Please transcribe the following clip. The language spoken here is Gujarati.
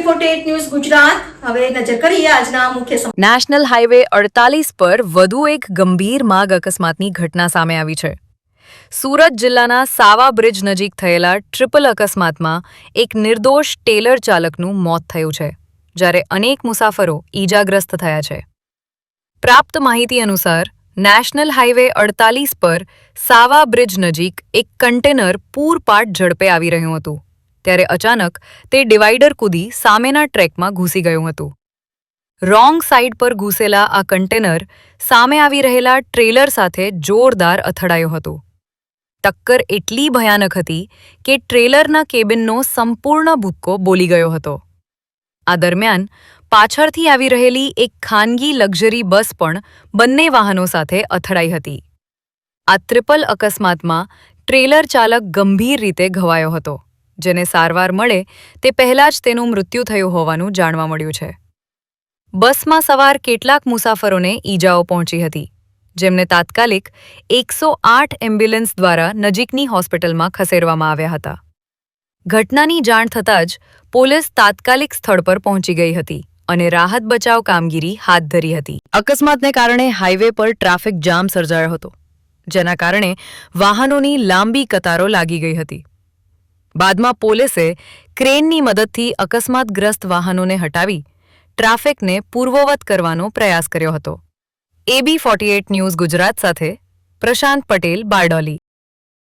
AB48 ન્યૂઝ ગુજરાત હવે નજર કરીએ આજના મુખ્ય સમાચાર। નેશનલ હાઈવે 48 પર વધુ એક ગંભીર માર્ગ અકસ્માતની ઘટના સામે આવી છે। સુરત જિલ્લાના સાવા બ્રિજ નજીક થયેલા ટ્રિપલ અકસ્માતમાં એક નિર્દોષ ટેલર ચાલકનું મોત થયું છે, જ્યારે અનેક મુસાફરો ઈજાગ્રસ્ત થયા છે। પ્રાપ્ત માહિતી અનુસાર નેશનલ હાઈવે 48 પર સાવા બ્રિજ નજીક એક કન્ટેનર પૂરપાટ ઝડપે આવી રહ્યું હતું, ત્યારે અચાનક તે ડિવાઈડર કૂદી સામેના ટ્રેકમાં ઘૂસી ગયું હતું। રોંગ સાઈડ પર ઘૂસેલા આ કન્ટેનર સામે આવી રહેલા ટ્રેલર સાથે જોરદાર અથડાયું હતું। ટક્કર એટલી ભયાનક હતી કે ટ્રેલરના કેબિનનો સંપૂર્ણ ભૂક્કો બોલી ગયો હતો। આ દરમિયાન પાછળથી આવી રહેલી એક ખાનગી લક્ઝરી બસ પણ બંને વાહનો સાથે અથડાઈ હતી। આ ટ્રિપલ અકસ્માતમાં ટ્રેલર ચાલક ગંભીર રીતે ઘવાયો હતો, જેને સારવાર મળે તે પહેલાં જ તેનું મૃત્યુ થયું હોવાનું જાણવા મળ્યું છે। બસમાં સવાર કેટલાક મુસાફરોને ઈજાઓ પહોંચી હતી, જેમને તાત્કાલિક 108 એમ્બ્યુલન્સ દ્વારા નજીકની હોસ્પિટલમાં ખસેડવામાં આવ્યા હતા। ઘટનાની જાણ થતાં જ પોલીસ તાત્કાલિક સ્થળ પર પહોંચી ગઈ હતી અને રાહત બચાવ કામગીરી હાથ ધરી હતી। અકસ્માતને કારણે હાઈવે પર ટ્રાફિક જામ સર્જાયો હતો, જેના કારણે વાહનોની લાંબી કતારો લાગી ગઈ હતી। બાદમાં પોલીસે ક્રેનની મદદથી અકસ્માતગ્રસ્ત વાહનોને હટાવી ટ્રાફિકને પૂર્વવત કરવાનો પ્રયાસ કર્યો હતો। AB48 ન્યૂઝ ગુજરાત સાથે પ્રશાંત પટેલ, બારડોલી।